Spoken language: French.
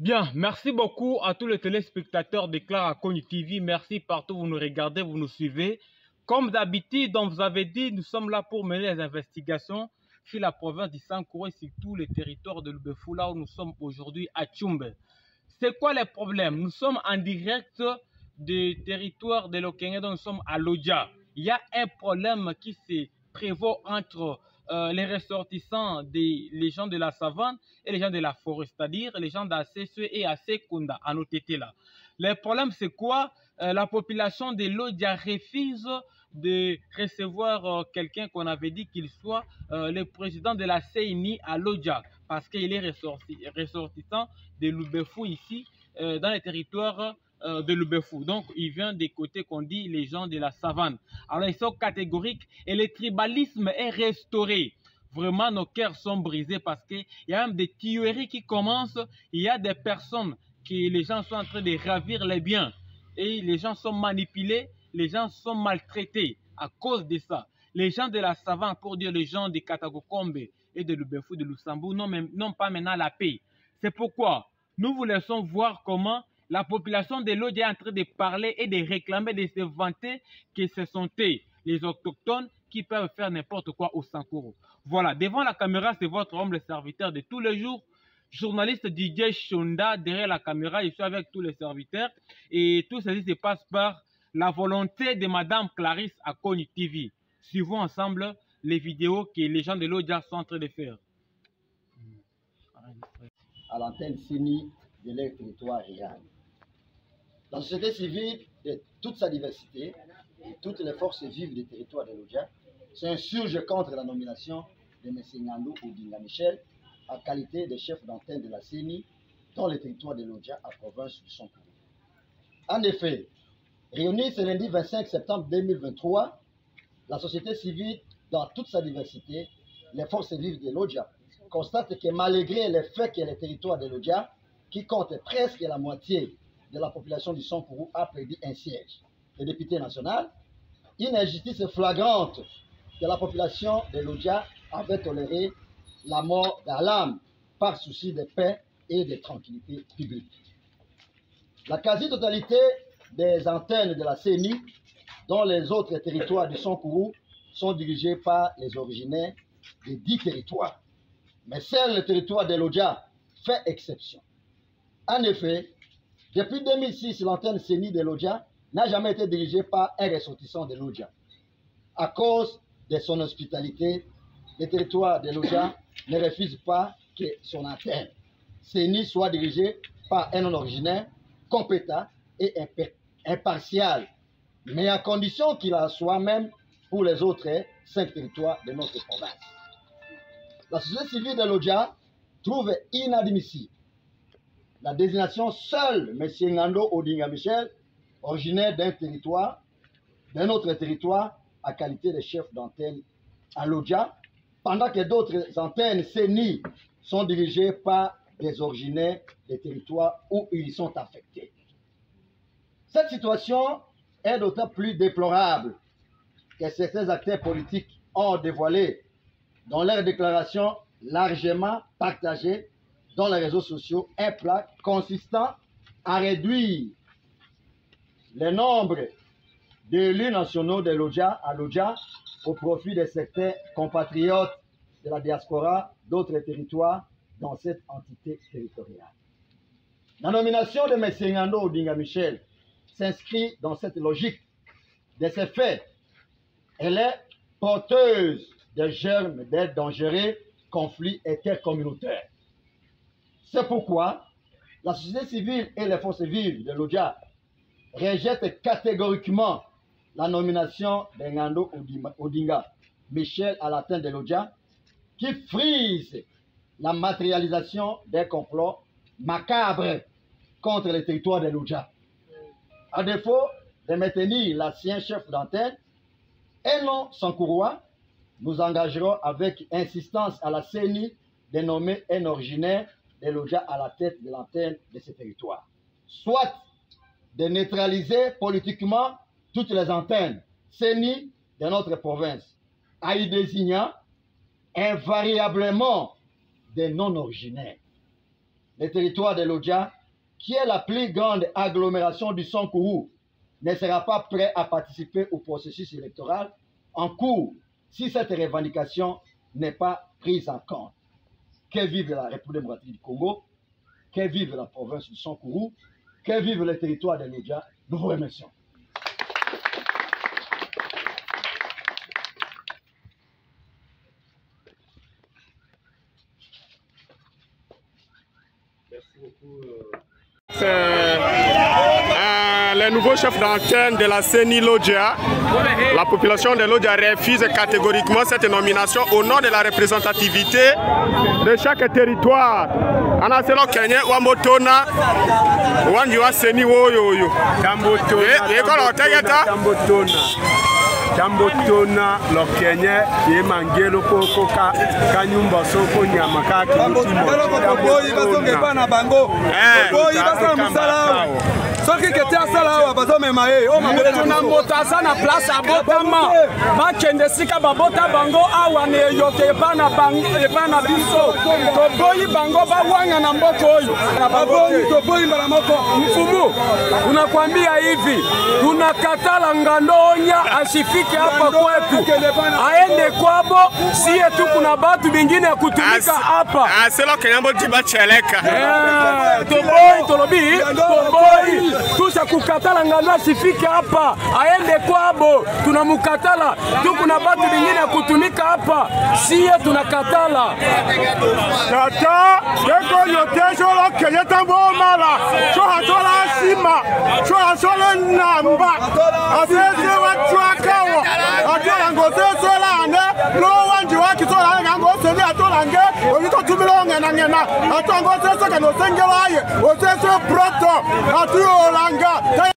Bien, merci beaucoup à tous les téléspectateurs de Clara Connu TV. Merci partout, vous nous regardez, vous nous suivez. Comme d'habitude, on vous avait dit, nous sommes là pour mener les investigations sur la province du Sankuru et sur tous les territoires de Lubefou, là où nous sommes aujourd'hui à Tchumbe. C'est quoi les problèmes? Nous sommes en direct du territoire de l'Okenge, donc nous sommes à Lodja. Il y a un problème qui se prévaut entre les ressortissants les gens de la savane et les gens de la forêt, c'est-à-dire les gens d'ACSE et ACKUNDA, à nos tétés là. Le problème, c'est quoi? La population de Lodja refuse de recevoir quelqu'un qu'on avait dit qu'il soit le président de la CENI à Lodja, parce qu'il est ressortissant de Lubefou ici, dans les territoires de Lubefou. Donc, il vient des côtés qu'on dit les gens de la savane. Alors, ils sont catégoriques et le tribalisme est restauré. Vraiment, nos cœurs sont brisés parce qu'il y a même des tueries qui commencent. Il y a des personnes qui, les gens sont en train de ravir les biens et les gens sont manipulés, les gens sont maltraités à cause de ça. Les gens de la savane, pour dire les gens de Katagokombe et de Lubefou, de Lusambourg, n'ont pas maintenant la paix. C'est pourquoi nous vous laissons voir comment la population de Lodja est en train de parler et de réclamer, de se vanter que ce sont les autochtones qui peuvent faire n'importe quoi au Sankuru. Voilà, devant la caméra, c'est votre humble serviteur de tous les jours, journaliste DJ Shonda. Derrière la caméra, je suis avec tous les serviteurs. Et tout ceci se passe par la volonté de Madame Clarisse à Connu TV. Suivons ensemble les vidéos que les gens de Lodja sont en train de faire. À l'antenne CENI de leur territoire réel. La société civile, de toute sa diversité, et toutes les forces vives des territoires de Lodja s'insurgent contre la nomination de M. Ngandou Odinga Michel en qualité de chef d'antenne de la CENI dans le territoire de Lodja, à province du Sankuru. En effet, réunie ce lundi 25 septembre 2023, la société civile, dans toute sa diversité, les forces vives de Lodja, constate que malgré le fait que le territoire de Lodja, qui compte presque la moitié de la population du Sankuru, a perdu un siège de député national, une injustice flagrante que la population de Lodja avait toléré la mort d'Alam par souci de paix et de tranquillité publique. La quasi-totalité des antennes de la CENI, dont les autres territoires du Sankuru, sont dirigées par les originaires des 10 territoires. Mais seul le territoire de Lodja fait exception. En effet, depuis 2006, l'antenne CENI de Lodja n'a jamais été dirigée par un ressortissant de Lodja. À cause de son hospitalité, le territoire de Lodja ne refuse pas que son antenne CENI soit dirigée par un non-originaire compétent et impartial, mais à condition qu'il en soit même pour les autres 5 territoires de notre province. La société civile de Lodja trouve inadmissible la désignation seule M. Ngandou Odinga Michel, originaire d'un autre territoire, à qualité de chef d'antenne à Lodja, pendant que d'autres antennes CENI sont dirigées par des originaires des territoires où ils sont affectés. Cette situation est d'autant plus déplorable que certains acteurs politiques ont dévoilé dans leurs déclarations largement partagées dans les réseaux sociaux un plan consistant à réduire le nombre d'élus nationaux de Lodja à Lodja au profit de certains compatriotes de la diaspora d'autres territoires dans cette entité territoriale. La nomination de M. Ngandou Odinga Michel s'inscrit dans cette logique. De ce fait, elle est porteuse de germes d'aide dangereux conflits intercommunautaires. C'est pourquoi la société civile et les forces vives de Lodja rejettent catégoriquement la nomination de Ngandou Odinga Michel à la tête de Lodja, qui frise la matérialisation des complots macabres contre les territoires de Lodja. À défaut de maintenir l'ancien chef d'antenne et non Sankourois, nous engagerons avec insistance à la CENI de nommer un originaire de Lodja à la tête de l'antenne de ce territoire. Soit de neutraliser politiquement toutes les antennes CENI de notre province, en y désignant invariablement des non-originaires. le territoire de l'Odja, qui est la plus grande agglomération du Sankourou, ne sera pas prêt à participer au processus électoral en cours si cette revendication n'est pas prise en compte. Que vive la République démocratique du Congo, que vive la province du Sankourou, que vive le territoire de l'Odja. Nous vous remercions. Merci beaucoup. Le nouveau chef d'antenne de la CENI Lodja, la population de Lodja refuse catégoriquement cette nomination au nom de la représentativité de chaque territoire. Anaselo Kenya Wambotona Wanjiwa CENI Woyoyo Tambotona Lokenya Yemangelo Koko Kanyumba Soko Nyamaka soki kete asala awa bazomema ye tunambota na place abotama bakende sika babota bango awa ne yoke epana biso toboyi bango bawanga na mboko oyo toboyi mbala moko mfumu unakwambia hivi tunakatala ngando onya asifike hapa kwetu aende kwabo sie tu kuna batu bingine ya kutumika hapa aselo kenyambo jiba cheleka toboyi tolobi toboyi tusha kukatala ngano asifike hapa aende kwabo tunamukatala tu kuna batu bingine ya kutumika hapa sie tunakatala tata yeko yotesho lo kenyeta bomala cho hatola sima cho hatola namba asese watwakawa atola ngotese la ane lo wanji wakitola ngoseni atola nge oyito tumilo ngena atongo sese kano sengewaye osese proto atu olanga